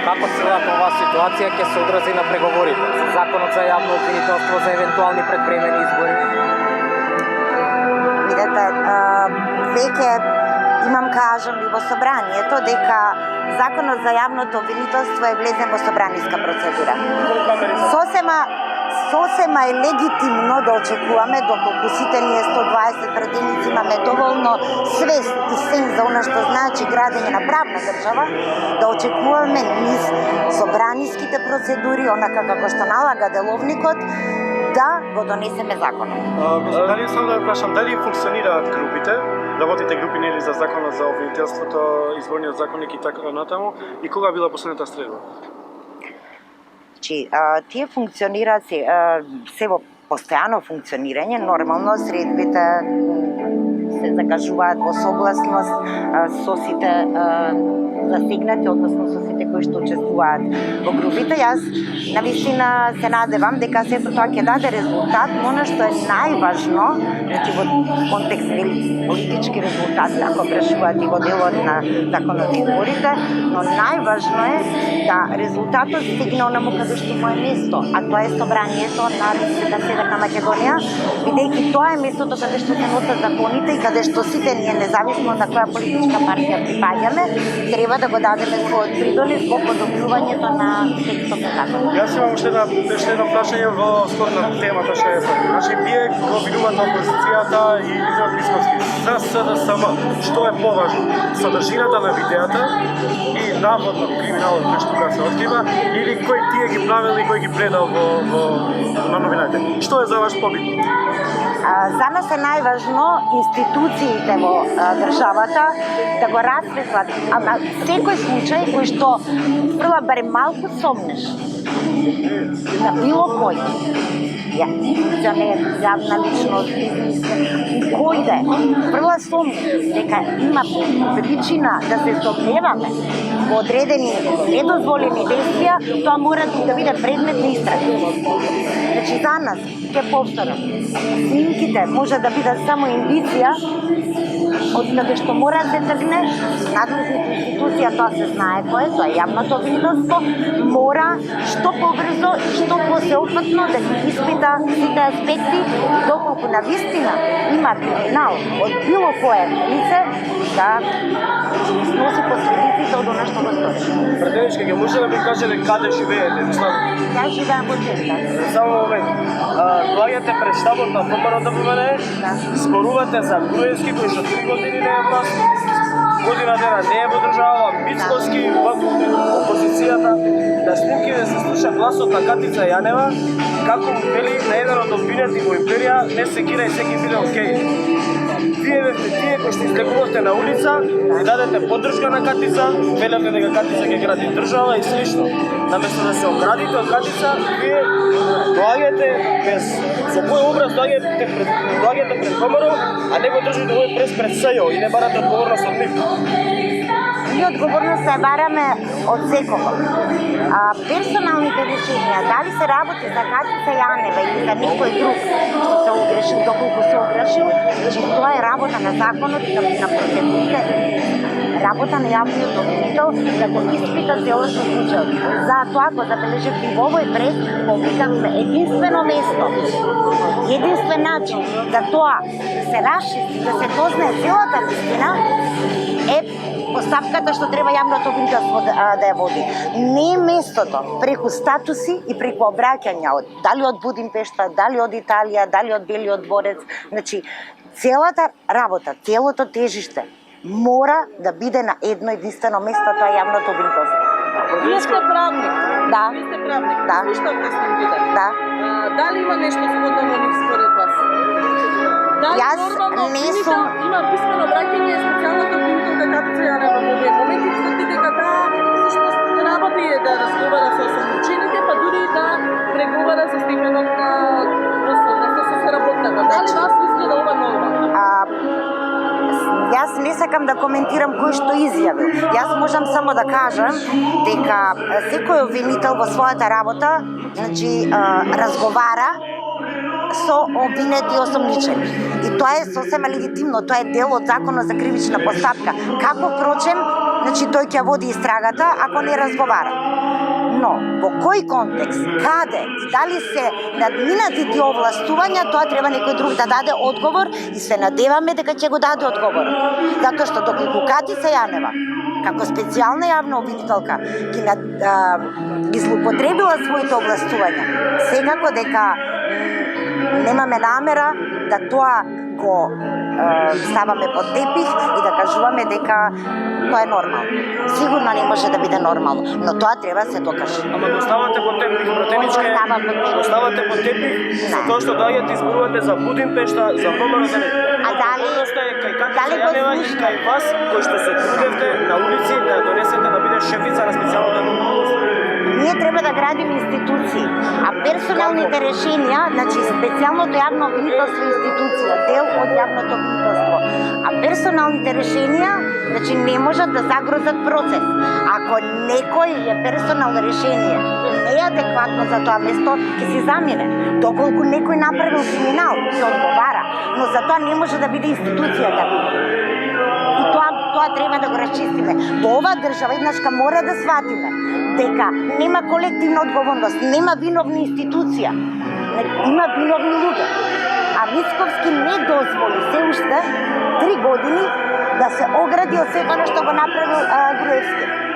Како целата оваа ситуација ќе се одрази на преговорите? Законот за јавно обвинителство за евентуални предвремени избори? Видете, веќе имам кажам и во собранието дека Законот за јавното обвинителство е влезен во собраниска процедура. Сосема е легитимно да очекуваме, доколку сите ние 120 претеници имаме доволно свест и сенс за она што значи градење на правна држава, да очекуваме низ собраниските процедури, онака како што налага деловникот, да го донесеме законот. Дали само да прашам, дали функционираат групите, работните групи нели за законот за обвинителството, изборниот законник и така натаму, и кога била последната средба? Тие функционираат се во постојано функционирање, нормално средбите се закажуваат во согласност со сите засегнати, односно со сите кои што учествуваат во групите. Јас навистина се надевам дека сето тоа ќе даде резултат, но она што е најважно, значи во контекст политички резултати, ако прашуваат и во делот на законот за изборите, но најважно е да резултатот стигне онаму каде што му е место, а тоа е собранието на Република Северна Македонија, бидејќи тоа е местото каде што се носат законите и каде што сите ние, независно на која политичка партија припаѓаме, треба да го дадеме својот придонес во подобрувањето на текстот на законот. Јас имам уште едно прашање во скор на темата што е. Значи, вие го обвинувате опозицијата и Израел Мицкоски за СДСМ. Што е поважно? Содржината на видеата и наводно криминалот кој што се открива, или кој тие ги правил и кој ги предал на новинаите? Што е за вас побитно? За нас е најважно институциите во државата да го расветлат, ама секој случај кој што прва барем малку сомнеш на било кој функционер, јавна личност, бизнис, кој да е, прва сомнеш дека има причина да се сомневаме во одредени недозволени действија, тоа мора да биде предмет на истрага. Значи за нас, ќе повторам, снимките може да бидат само индиција од каде што мора да се тргне, надлежните институција, тоа се знае кој е, тоа е јавното обвинителство, мора што побрзо и што посеопфатно да ги испита сите аспекти, доколку навистина има криминал од било кое лице, да сноси последиците од она што го стори. Претеничка, ќе може да ми кажете каде живеете? Јас живеам во центар. Само момент. Доаѓате пред штабот на ВМРО ДПМН, зборувате за Груевски кој што 3 години не е власт, година дена не е во држава, Мицкоски во опозицијата, на снимките се слуша гласот на Катица Јанева, како вели на еден од обвинети во империја, не се кира и секи биде окей. Вие бевте тие кои што излегувавте на улица и дадете поддршка на Катица, велете дека Катица ќе гради држава и слично. Наместо да се оградите од Катица, вие доаѓате без со кој образ доаѓате пред ВМРО, а не го држите овој пред СЈО и не барате одговорност од нив. Ние одговорност се бараме од секого. Персоналните решенија, дали се работи за Катица Јанева или за некој друг што се огрешил, доколку се огрешил, значи тоа е работа на законот и на процедурите, работа на јавниот обвинител да го испита целосно случајот. Затоа го забележав и во овој прес, повикавме единствено место, единствен начин да тоа се расшири, да се дознае целата вистина е постапката што треба јавното обвинителство да ја води. Не е местото преку статуси и преку обраќања дали од Будимпешта, дали од Италија, дали од Белиот дворец. Значи, целата работа, целото тежиште мора да биде на едно единствено место, тоа е јавното обвинителство. Вие сте правник. Да. Вие сте правник. Да. Слушнавте снимките. Да. Дали има нешто сходно во нив според вас? Дали Јас нормално не сум... има писмено обраќање специјалната обвинителка Катица Јанева во овие моменти, тврди дека таа всушност работи да разговара со осомничените, па дури да преговара за степенот на работната. Дали вас изгледа ова норма? Јас не сакам да коментирам кој што изјавил. Јас можам само да кажам дека секој обвинител во својата работа, значи, разговара со обвинети и осомничени. И тоа е сосема легитимно, тоа е дел од законот за кривична постапка. Како, впрочем, значи тој ќе води истрагата ако не разговара. Но во кој контекст, каде и дали се надминати тие овластувања, тоа треба некој друг да даде одговор и се надеваме дека ќе го даде одговор. Затоа што доколку Катица Јанева како специјална јавна обвинителка ги злоупотребила своите овластувања, секако дека немаме намера да тоа го ставаме под тепих и да кажуваме дека тоа е нормално. Сигурно не може да биде нормално, но тоа треба да се докаже. Ама го ставате под тепих, братеничке, го ставате под тепих, затоа што доаѓате изборувате за Будимпешта, за ВМРО-ДН. А дали кај го Катица Јанева и слушна? кај вас, кои што се трудевте на улици да донесете да биде шефица на специјалното обвинителство? Ние треба да градиме институции, а персоналните решенија, значи специјалното јавно обвинителство е институција, дел од јавното обвинителство. А персоналните решенија, значи не можат да загрозат процес. Ако некој е персонално решение не е адекватно за тоа место, ќе се замине. Доколку некој направил криминал, ќе одговара, но за тоа не може да биде институцијата. И тоа треба да го расчистиме. Во оваа држава еднашка мора да сватиме дека нема колективна одговорност, нема виновна институција, има виновни луѓе. А Мицковски не дозволи се уште 3 години да се огради од сето што го направил Груевски.